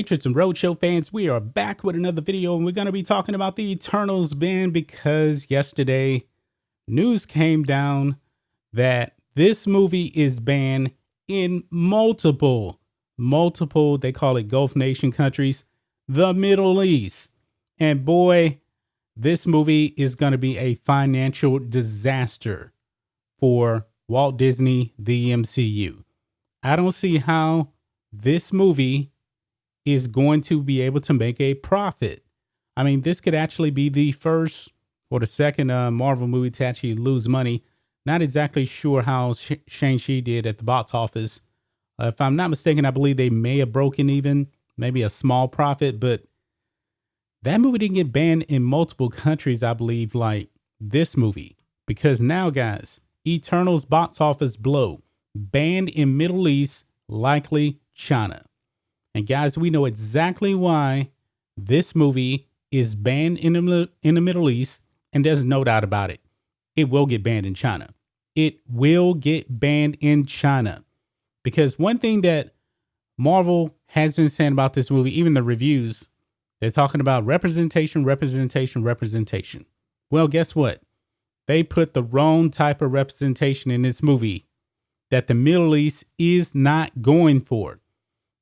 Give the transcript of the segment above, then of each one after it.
Matrixx and Roadshow fans, we are back with another video, and we're going to be talking about the Eternals ban, because yesterday news came down that this movie is banned in multiple, they call it Gulf nation countries, the Middle East. And boy, this movie is going to be a financial disaster for Walt Disney, the MCU. I don't see how this movie is going to be able to make a profit. I mean, this could actually be the first or the second Marvel movie to actually lose money. Not exactly sure how Shang-Chi did at the box office. If I'm not mistaken, I believe they may have broken even, maybe a small profit, but that movie didn't get banned in multiple countries, I believe, like this movie. Because now, guys, Eternals box office blow. Banned in Middle East, likely China. And guys, we know exactly why this movie is banned in the Middle East, and there's no doubt about it. It will get banned in China. It will get banned in China. Because one thing that Marvel has been saying about this movie, even the reviews, they're talking about representation. Well, guess what? They put the wrong type of representation in this movie that the Middle East is not going for.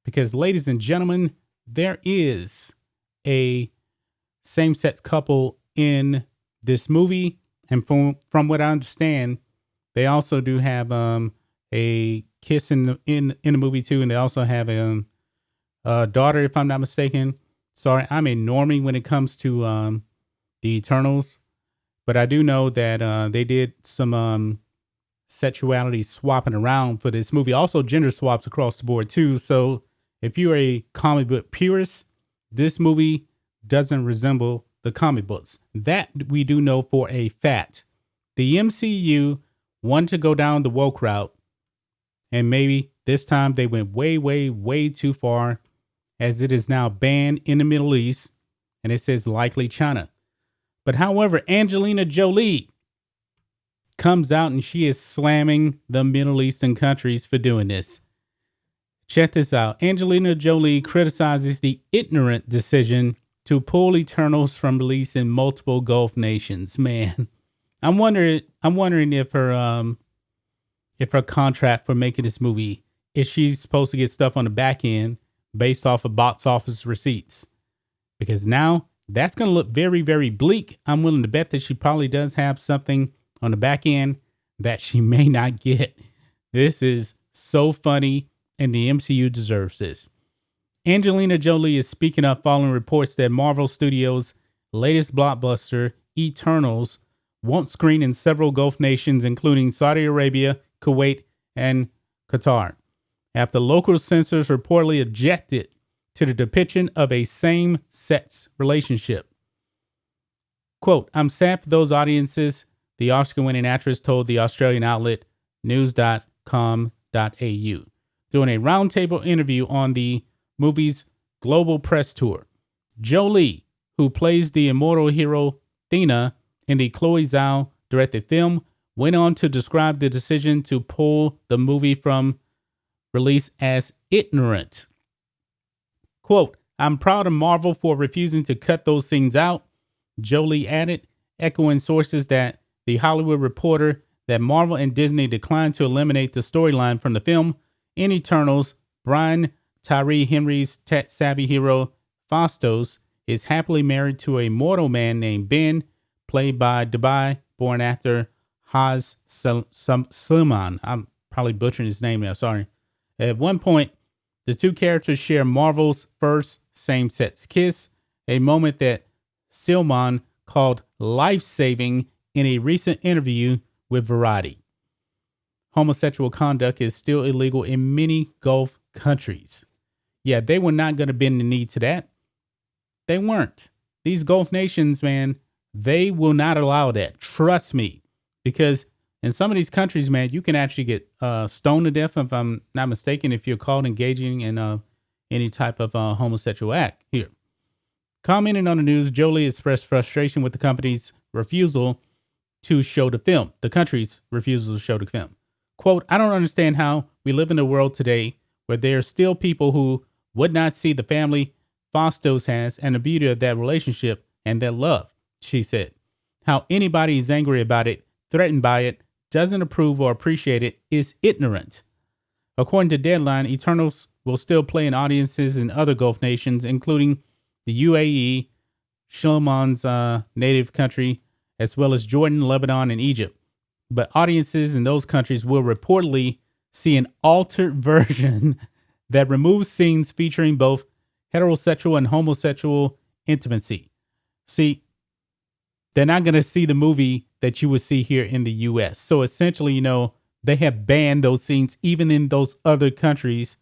Because, ladies and gentlemen, there is a same-sex couple in this movie. And from what I understand, they also do have a kiss in the movie too. And they also have a daughter, if I'm not mistaken. Sorry, I'm a normie when it comes to the Eternals. But I do know that they did some sexuality swapping around for this movie. Also, gender swaps across the board too. So if you're a comic book purist, this movie doesn't resemble the comic books. That we do know for a fact. The MCU wanted to go down the woke route, and maybe this time they went way too far, as it is now banned in the Middle East, and it says likely China. But however, Angelina Jolie comes out and she is slamming the Middle Eastern countries for doing this. Check this out. Angelina Jolie criticizes the ignorant decision to pull Eternals from release in multiple Gulf nations. Man, I'm wondering if her contract for making this movie, is she's supposed to get stuff on the back end based off of box office receipts? Because now that's going to look very bleak. I'm willing to bet that she probably does have something on the back end that she may not get. This is so funny, and the MCU deserves this. Angelina Jolie is speaking up following reports that Marvel Studios' latest blockbuster, Eternals, won't screen in several Gulf nations, including Saudi Arabia, Kuwait, and Qatar, after local censors reportedly objected to the depiction of a same-sex relationship. Quote, "I'm sad for those audiences," the Oscar-winning actress told the Australian outlet news.com.au during a roundtable interview on the movie's global press tour. Jolie, who plays the immortal hero Thena in the Chloe Zhao directed film, went on to describe the decision to pull the movie from release as ignorant. Quote, "I'm proud of Marvel for refusing to cut those scenes out," Jolie added, echoing sources that The Hollywood Reporter that Marvel and Disney declined to eliminate the storyline from the film. In Eternals, Brian Tyree Henry's tech-savvy hero, Phastos, is happily married to a mortal man named Ben, played by Dubai-born actor Haz Suleiman. I'm probably butchering his name now, sorry. At one point, the two characters share Marvel's first same-sex kiss, a moment that Suleiman called life-saving in a recent interview with Variety. Homosexual conduct is still illegal in many Gulf countries. Yeah, they were not going to bend the knee to that. They weren't. These Gulf nations, man, they will not allow that. Trust me. Because in some of these countries, man, you can actually get stoned to death, if I'm not mistaken, if you're caught engaging in any type of homosexual act. Here. Commenting on the news, Jolie expressed frustration with the country's refusal to show the film. Quote, "I don't understand how we live in a world today where there are still people who would not see the family Fastos has and the beauty of that relationship and their love, she said. How anybody is angry about it, threatened by it, doesn't approve or appreciate it is ignorant. According to Deadline, Eternals will still play in audiences in other Gulf nations, including the UAE, Shlomon's native country, as well as Jordan, Lebanon, and Egypt. But audiences in those countries will reportedly see an altered version that removes scenes featuring both heterosexual and homosexual intimacy. See, they're not going to see the movie that you would see here in the U.S. So essentially, they have banned those scenes even in those other countries,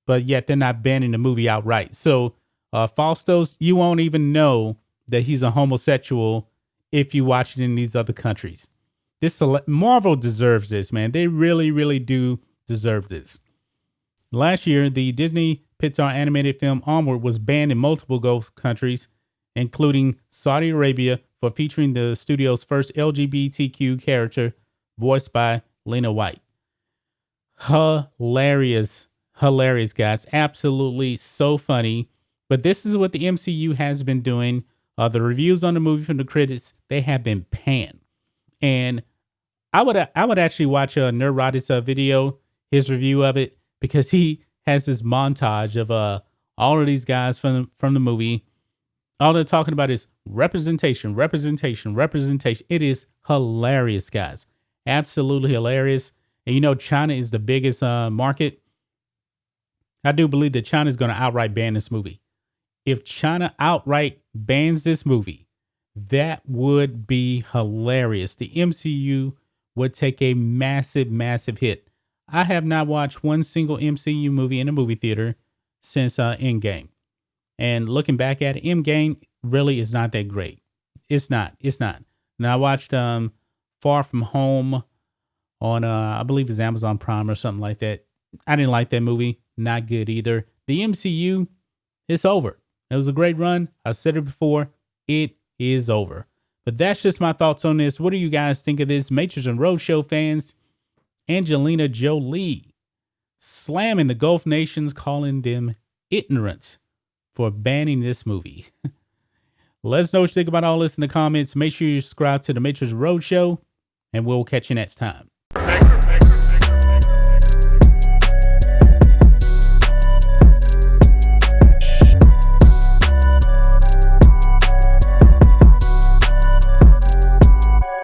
but yet they're not banning the movie outright. So Fastos, you won't even know that he's a homosexual if you watch it in these other countries. Marvel deserves this, man. They really, really do deserve this. Last year, the Disney Pixar animated film Onward was banned in multiple Gulf countries, including Saudi Arabia, for featuring the studio's first LGBTQ character voiced by Lena White. Hilarious, guys. Absolutely so funny. But this is what the MCU has been doing. The reviews on the movie from the critics, they have been panned. And I would actually watch Nerdrotic's video, his review of it, because he has this montage of all of these guys from the movie. All they're talking about is representation. It is hilarious, guys. Absolutely hilarious. And China is the biggest market. I do believe that China is going to outright ban this movie. If China outright bans this movie, that would be hilarious. The MCU would take a massive, massive hit. I have not watched one single MCU movie in a movie theater since Endgame. And looking back at it, Endgame really is not that great. It's not. Now, I watched Far From Home on, I believe it's Amazon Prime or something like that. I didn't like that movie. Not good either. The MCU, it's over. It was a great run. I said it before. It is over. But that's just my thoughts on this. What do you guys think of this? Matrixx and Rhodes show fans, Angelina Jolie slamming the Gulf nations, calling them ignorant for banning this movie. Let us know what you think about all this in the comments. Make sure you subscribe to the Matrixx and Rhodes show, and we'll catch you next time.